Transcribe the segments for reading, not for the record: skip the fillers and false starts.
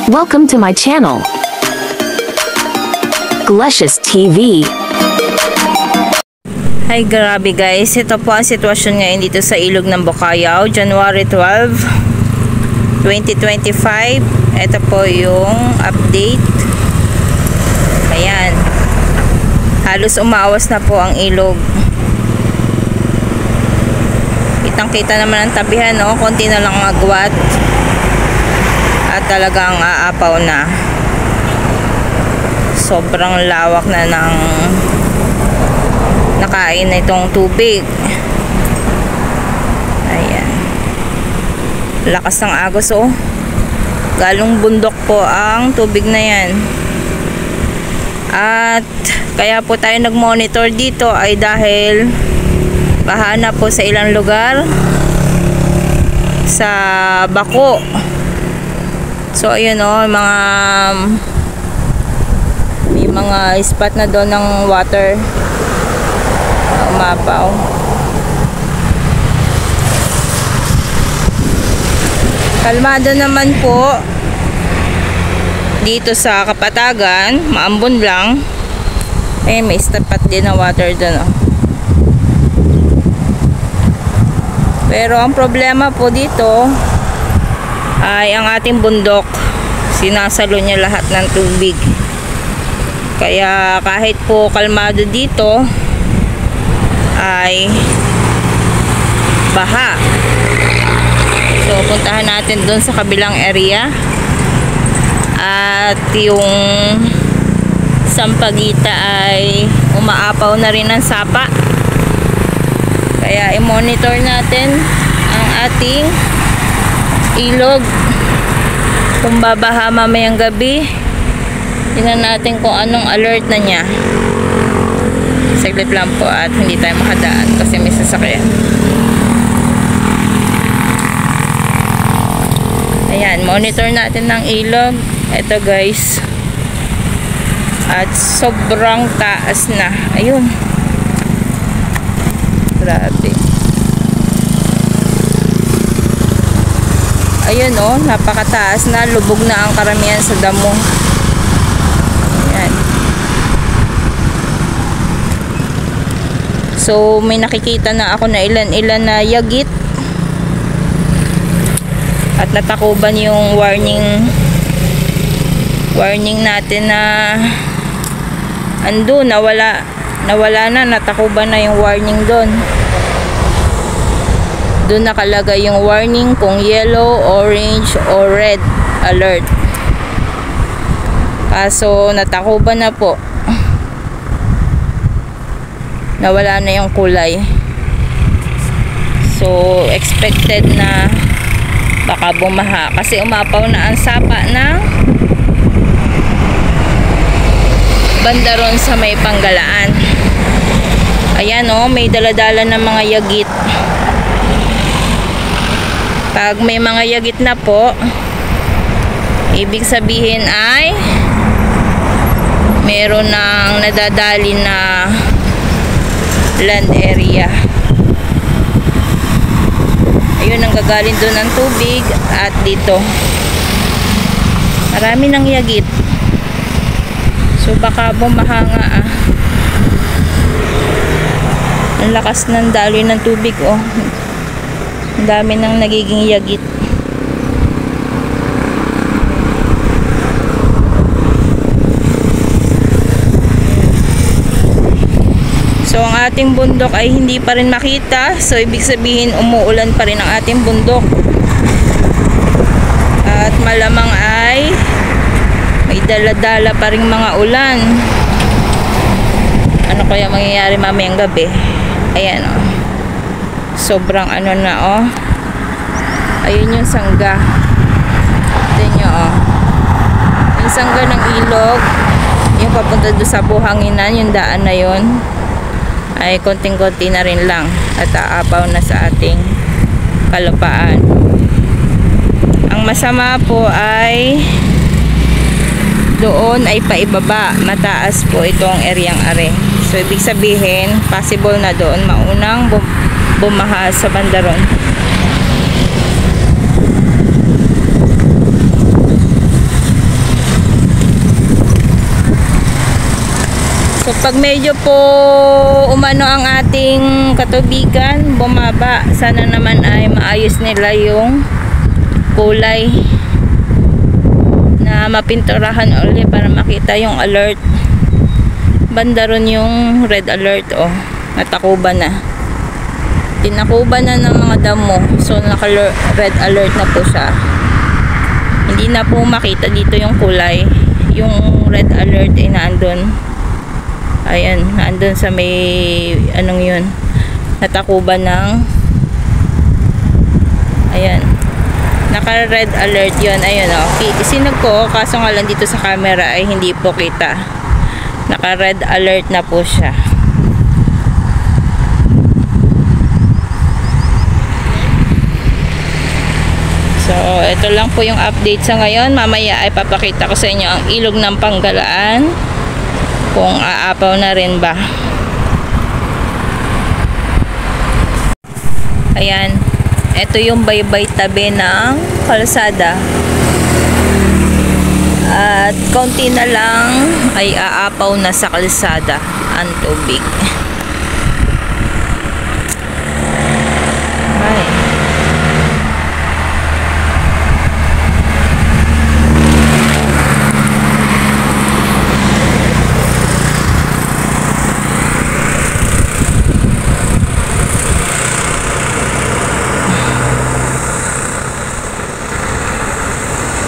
Welcome to my channel, Glecious TV. Hi, grabe guys. Ito po ang sitwasyon ngayon dito sa ilog ng Bukayaw, January 12, 2025. Ito po yung update. Ayan. Halos umaawas na po ang ilog. Kitang-kita naman ang tabihan, no? Konti na lang agwat. At talagang aapaw na. Sobrang lawak na ng nakain na itong tubig. Ayan. Lakas ng agos, oh. Galong bundok po ang tubig na yan. At kaya po tayo nag-monitor dito ay dahil baha na po sa ilang lugar sa Bako. So ayun, oh, may mga spot na doon ng water umapaw. Kalmado naman po dito sa Kapatagan, maambon lang. Eh, may tapat din na water doon, oh. Pero ang problema po dito ay ang ating bundok, sinasalo niya lahat ng tubig. Kaya kahit po kalmado dito ay baha. So puntahan natin doon sa kabilang area. At yung Sampaguita ay umaapaw na rin ng sapa. Kaya i-monitor natin ang ating ilog kung babaha mamayang gabi. Tingnan natin kung anong alert na niya. Saglit lang po at hindi tayo makadaan kasi may sasakyan. Ayan, monitor natin ng ilog. Ito guys, at sobrang taas na. Ayun, grabe. Ayun, oh, napakataas na. Lubog na ang karamihan sa damo. Ayan. So may nakikita na ako na ilan-ilan na yagit. At natakuban yung warning natin na ando, nawala na, natakuban na yung warning doon. Doon nakalagay yung warning kung yellow, orange, or red alert. Kaso natakuban na po. Nawala na yung kulay. So expected na baka bumaha kasi umapaw na ang sapa ng banda ron sa may Panggalaan. Ayan, oh, may daladala ng mga yagit. Pag may mga yagit na po, ibig sabihin ay meron ng nadadali na land area. Ayun ang gagaling doon ng tubig. At dito marami ng yagit. So baka bumaha nga, ah. Ang lakas ng daloy ng tubig, oh. Ang dami nang nagiging yagit. So ang ating bundok ay hindi pa rin makita. So ibig sabihin umuulan pa rin ang ating bundok. At malamang ay may dala-dala pa rin mga ulan. Ano kaya mangyayari mamayang gabi? Ayan, oh. Sobrang ano na, oh. Ayun yung sangga. Tignan nyo, oh. Yung sangga ng ilog, yung papunta doon sa buhanginan, yung daan na yun, ay konting-konti na rin lang. At aapaw na sa ating kalupaan. Ang masama po ay doon ay paibaba. Mataas po itong eryang are. So ibig sabihin, possible na doon maunang bumaha sa bandaron. So, 'yan So pag medyo po umano ang ating katubigan, bumaba, sana naman ay maayos nila yung kulay na mapinturahan ulit para makita yung alert. Banda ron yung red alert, oh, natakuban na. Tinakuban na ng mga damo, so naka red alert na po siya. Hindi na po makita dito yung kulay. Yung red alert ay naandun. Ayan, naandun sa may anong yun, natakuban ng, ayan, naka red alert yun. Ayun, okay, isinog ko, kaso nga lang dito sa camera ay hindi po kita. Naka red alert na po siya. So ito lang po yung update sa ngayon. Mamaya ay papakita ko sa inyo ang ilog ng Panggalaan, kung aapaw na rin ba. Ayan, ito yung baybay tabi ng kalsada. At konti na lang ay aapaw na sa kalsada ang tubig. Ay.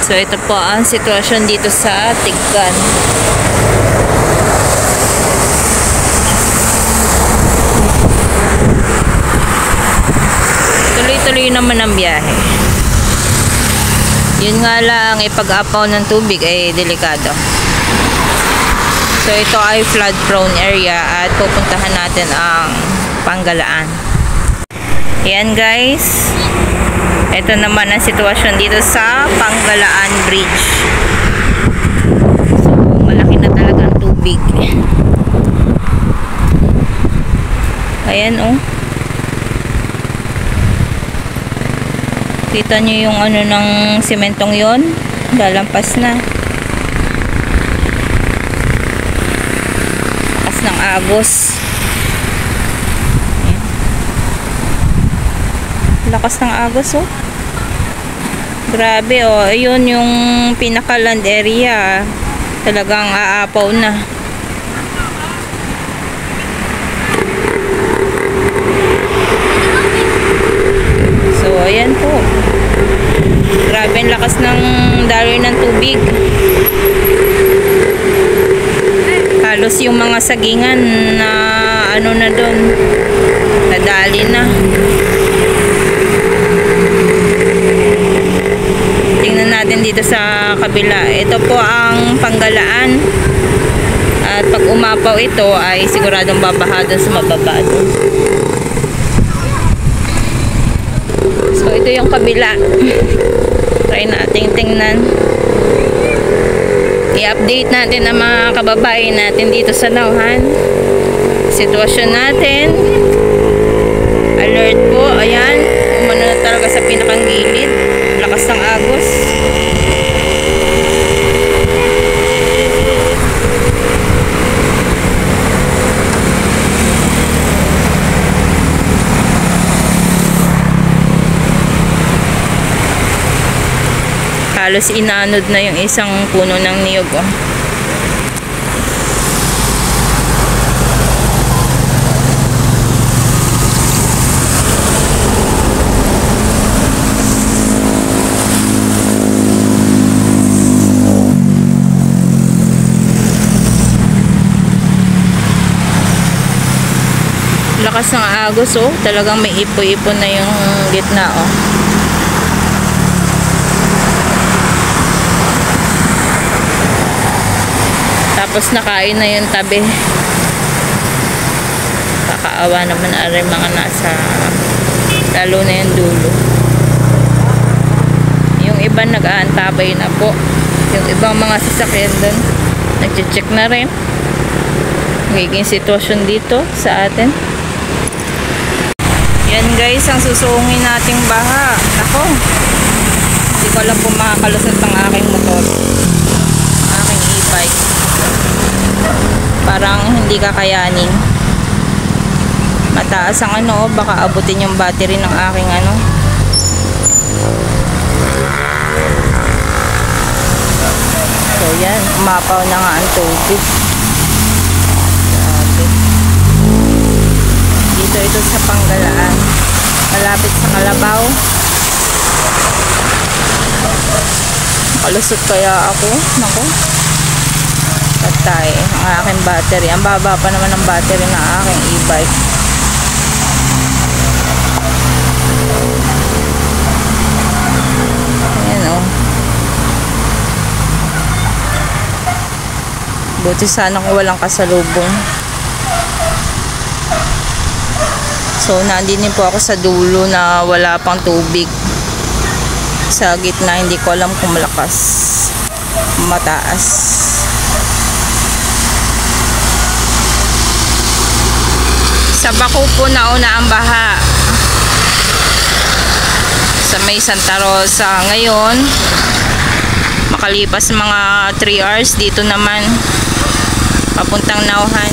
So ito po ang sitwasyon dito sa Tiggan. Tuloy-tuloy naman ang biyahe. Yun nga lang, ipag-apaw ng tubig ay delikado. So ito ay flood prone area at pupuntahan natin ang Panggalaan. Ayan guys, ito naman ang sitwasyon dito sa Panggalaan Bridge. So, malaki na talaga ang tubig. Ayan, oh. Kita nyo yung ano ng sementong yon, lalampas na. Lakas ng agos. Ayan. Lakas ng agos, oh. Grabe, oh. Ayun yung pinaka land area. Talagang aapaw na. So, ayan po. Grabe ang lakas ng daloy ng tubig. Halos yung mga sagingan na ano na doon, nadali na. Tingnan natin dito sa kabila. Ito po ang Panggalaan. At pag umapaw ito ay siguradong babaha doon sa mababa doon. So ito yung kabila. Try natin tingnan. I-update natin ang mga kababayan natin dito sa Nauhan. Sitwasyon natin. Alert po. Ayan. Umano na talaga sa pinakang gilid. Lakas ng agos. Halos inanod na yung isang puno ng niyog, oh. Lakas ng agos, oh. Talagang may ipo-ipon na yung gitna, oh. Tapos nakain na yung tabi. Kakaawa naman ari mga nasa, lalo na yung dulo. Yung iba nag-aantabay na po. Yung ibang mga sasakyan doon nag-check na rin. Magiging sitwasyon dito sa atin. Yan guys, ang susuungin nating baha. Ako, hindi ko alam kung makakalusot ang aking motor, aking e-bike. Parang hindi kakayanin. Mataas ang ano, baka abutin yung battery ng aking ano. So yan, umapaw na nga ang tubig. Grabe. Dito ito sa Panggalaan, malapit sa Kalabaw. Makalusot kaya ako, naku, patay ang aking battery. Ang baba pa naman ng battery ng aking e-bike. Ayan o. Buti sana kung walang kasalubong. So nandito po ako sa dulo na wala pang tubig. Sa gitna, hindi ko alam kung malakas, mataas. Sa Baco po nauna ang baha. Sa may Santa Rosa ngayon, makalipas mga 3 hours, dito naman papuntang Nauhan.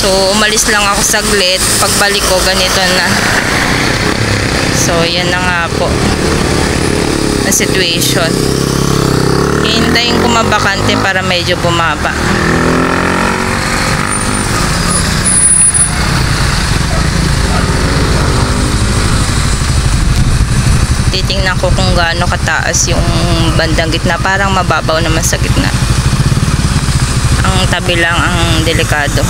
So umalis lang ako saglit, pagbalik ko ganito na. So yan na nga po na situation. Hihintayin ko mabakante para medyo bumaba. Titingnan ko kung gaano kataas yung bandang gitna. Parang mababaw naman sa gitna. Ang tabi lang ang delikado.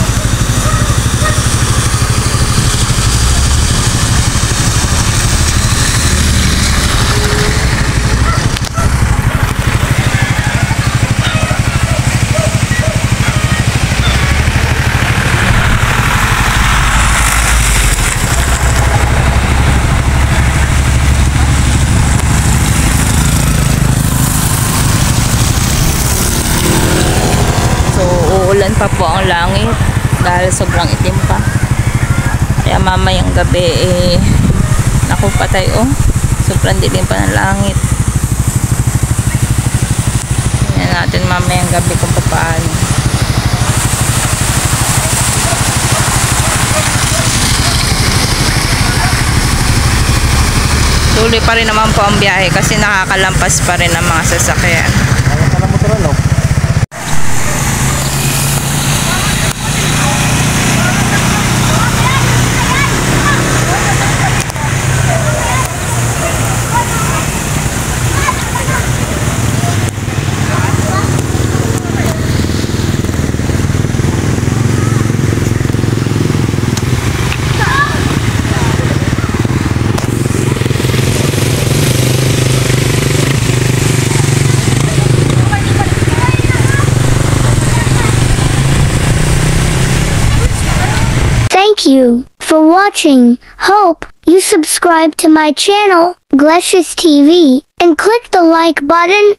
Uulan pa po ang langit dahil sobrang itim pa. Kaya mamayang gabi naku, patay oh. Sobrang dilim pa ng langit. Tingnan natin mamayang gabi kung paano. Tuloy pa rin naman po ang biyahe kasi nakakalampas pa rin ang mga sasakyan. Alam mo tara, no? Thank you for watching. Hope you subscribe to my channel, Glecious TV, and click the like button